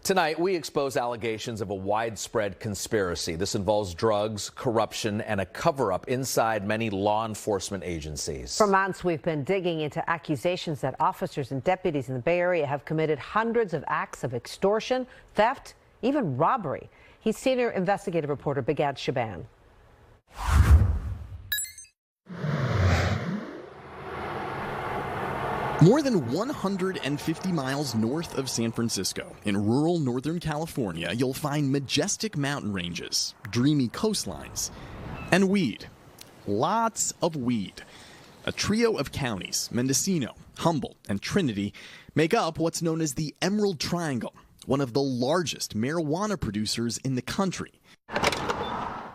Tonight, we expose allegations of a widespread conspiracy. This involves drugs, corruption, and a cover-up inside many law enforcement agencies. For months, we've been digging into accusations that officers and deputies in the Bay Area have committed hundreds of acts of extortion, theft, even robbery. He's senior investigative reporter Bigad Shaban. More than 150 miles north of San Francisco, in rural Northern California, you'll find majestic mountain ranges, dreamy coastlines, and weed. Lots of weed. A trio of counties, Mendocino, Humboldt, and Trinity, make up what's known as the Emerald Triangle, one of the largest marijuana producers in the country.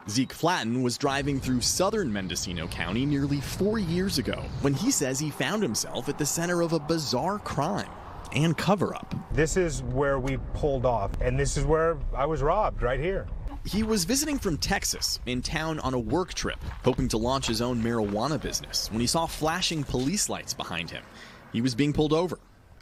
Zeke Flatten was driving through southern Mendocino County nearly 4 years ago when he says he found himself at the center of a bizarre crime and cover-up. This is where we pulled off, and this is where I was robbed, right here. He was visiting from Texas, in town on a work trip, hoping to launch his own marijuana business, when he saw flashing police lights behind him. He was being pulled over.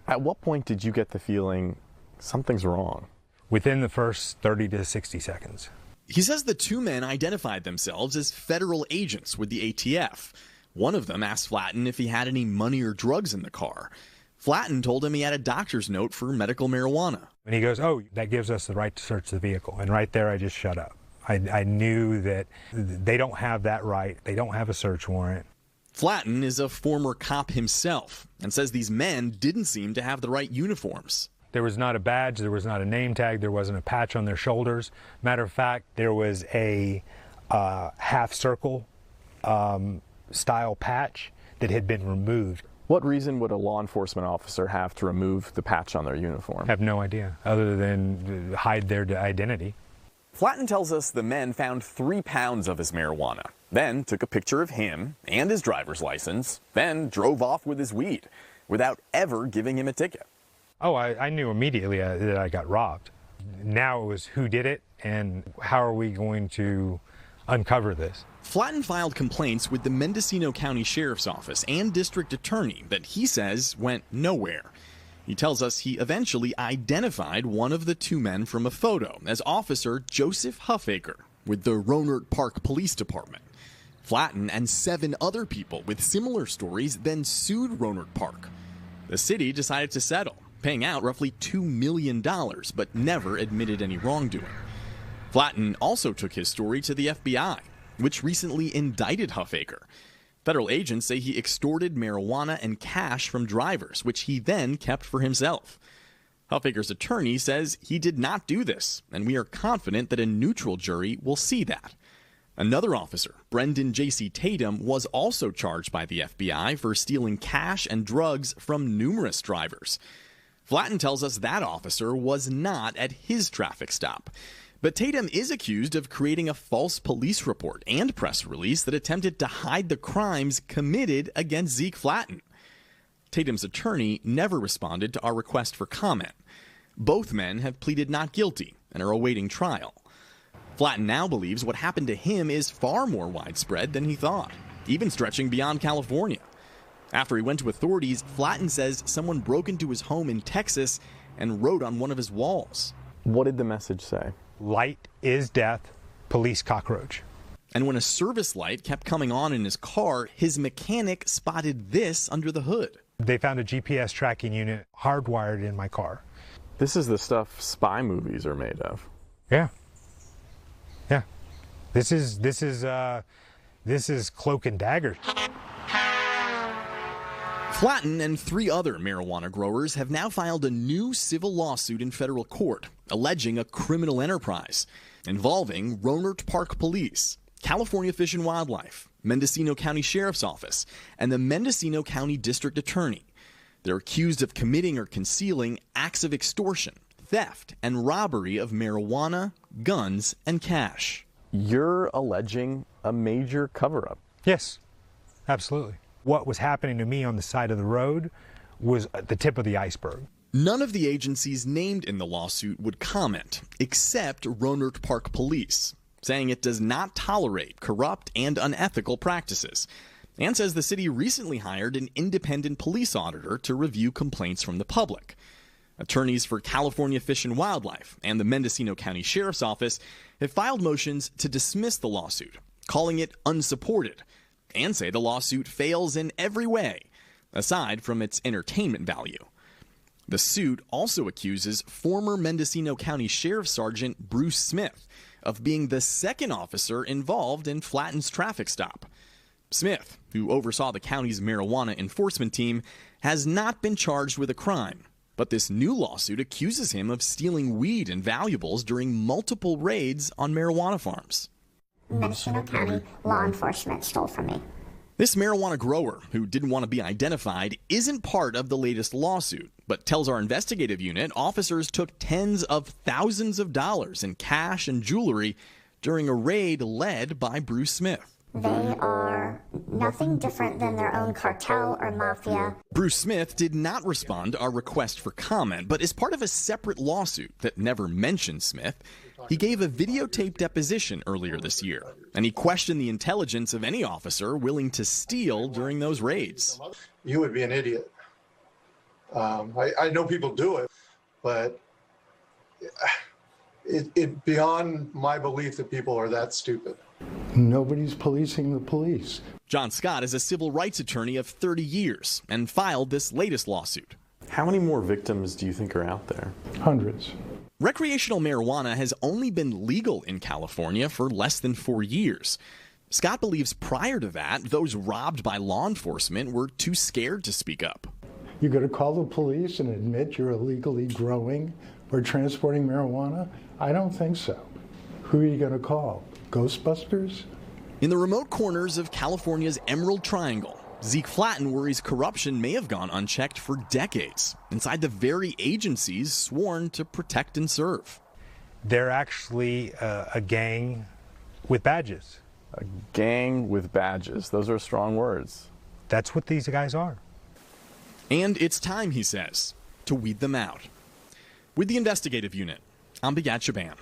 At what point did you get the feeling something's wrong? Within the first 30 to 60 seconds. He says the two men identified themselves as federal agents with the ATF. One of them asked Flatten if he had any money or drugs in the car. Flatten told him he had a doctor's note for medical marijuana. And he goes, "Oh, that gives us the right to search the vehicle." And right there, I just shut up. I knew that they don't have that right. They don't have a search warrant. Flatten is a former cop himself and says these men didn't seem to have the right uniforms. There was not a badge, there was not a name tag, there wasn't a patch on their shoulders. Matter of fact, there was a half circle style patch that had been removed. What reason would a law enforcement officer have to remove the patch on their uniform? I have no idea, other than hide their identity. Flatten tells us the men found 3 pounds of his marijuana, then took a picture of him and his driver's license, then drove off with his weed without ever giving him a ticket. Oh, I knew immediately that I got robbed. Now it was who did it and how are we going to uncover this. Flatten filed complaints with the Mendocino County Sheriff's Office and District Attorney that he says went nowhere. He tells us he eventually identified one of the two men from a photo as Officer Joseph Huffaker with the Rohnert Park Police Department. Flatten and 7 other people with similar stories then sued Rohnert Park. The city decided to settle, paying out roughly $2 million, but never admitted any wrongdoing. Flatten also took his story to the FBI, which recently indicted Huffaker. Federal agents say he extorted marijuana and cash from drivers, which he then kept for himself. Huffaker's attorney says he did not do this, and we are confident that a neutral jury will see that. Another officer, Brendan J.C. Tatum, was also charged by the FBI for stealing cash and drugs from numerous drivers. Flatten tells us that officer was not at his traffic stop. But Tatum is accused of creating a false police report and press release that attempted to hide the crimes committed against Zeke Flatten. Tatum's attorney never responded to our request for comment. Both men have pleaded not guilty and are awaiting trial. Flatten now believes what happened to him is far more widespread than he thought, even stretching beyond California. After he went to authorities, Flatten says someone broke into his home in Texas and wrote on one of his walls. What did the message say? Light is death, police cockroach. And when a service light kept coming on in his car, his mechanic spotted this under the hood. They found a GPS tracking unit hardwired in my car. This is the stuff spy movies are made of. Yeah. Yeah. This is cloak and dagger. Flatten and 3 other marijuana growers have now filed a new civil lawsuit in federal court, alleging a criminal enterprise involving Rohnert Park Police, California Fish and Wildlife, Mendocino County Sheriff's Office, and the Mendocino County District Attorney. They're accused of committing or concealing acts of extortion, theft, and robbery of marijuana, guns, and cash. You're alleging a major cover-up. Yes, absolutely. What was happening to me on the side of the road was the tip of the iceberg. None of the agencies named in the lawsuit would comment, except Rohnert Park Police, saying it does not tolerate corrupt and unethical practices, and says the city recently hired an independent police auditor to review complaints from the public. Attorneys for California Fish and Wildlife and the Mendocino County Sheriff's Office have filed motions to dismiss the lawsuit, calling it unsupported, and say the lawsuit fails in every way, aside from its entertainment value. The suit also accuses former Mendocino County Sheriff Sergeant Bruce Smith of being the second officer involved in Flatten's traffic stop. Smith, who oversaw the county's marijuana enforcement team, has not been charged with a crime. But this new lawsuit accuses him of stealing weed and valuables during multiple raids on marijuana farms. Mendocino County law enforcement stole from me. This marijuana grower, who didn't want to be identified, isn't part of the latest lawsuit, but tells our investigative unit officers took tens of thousands of dollars in cash and jewelry during a raid led by Bruce Smith. They are nothing different than their own cartel or mafia. Bruce Smith did not respond to our request for comment, but as part of a separate lawsuit that never mentioned Smith, he gave a videotaped deposition earlier this year, and he questioned the intelligence of any officer willing to steal during those raids. You would be an idiot. I know people do it, but it beyond my belief that people are that stupid. Nobody's policing the police. John Scott is a civil rights attorney of 30 years and filed this latest lawsuit. How many more victims do you think are out there? Hundreds. Recreational marijuana has only been legal in California for less than 4 years. Scott believes prior to that, those robbed by law enforcement were too scared to speak up. You're going to call the police and admit you're illegally growing or transporting marijuana? I don't think so. Who are you going to call? Ghostbusters? In the remote corners of California's Emerald Triangle, Zeke Flatten worries corruption may have gone unchecked for decades inside the very agencies sworn to protect and serve. They're actually a gang with badges. A gang with badges. Those are strong words. That's what these guys are. And it's time, he says, to weed them out. With the investigative unit, I'm Bigad Shaban.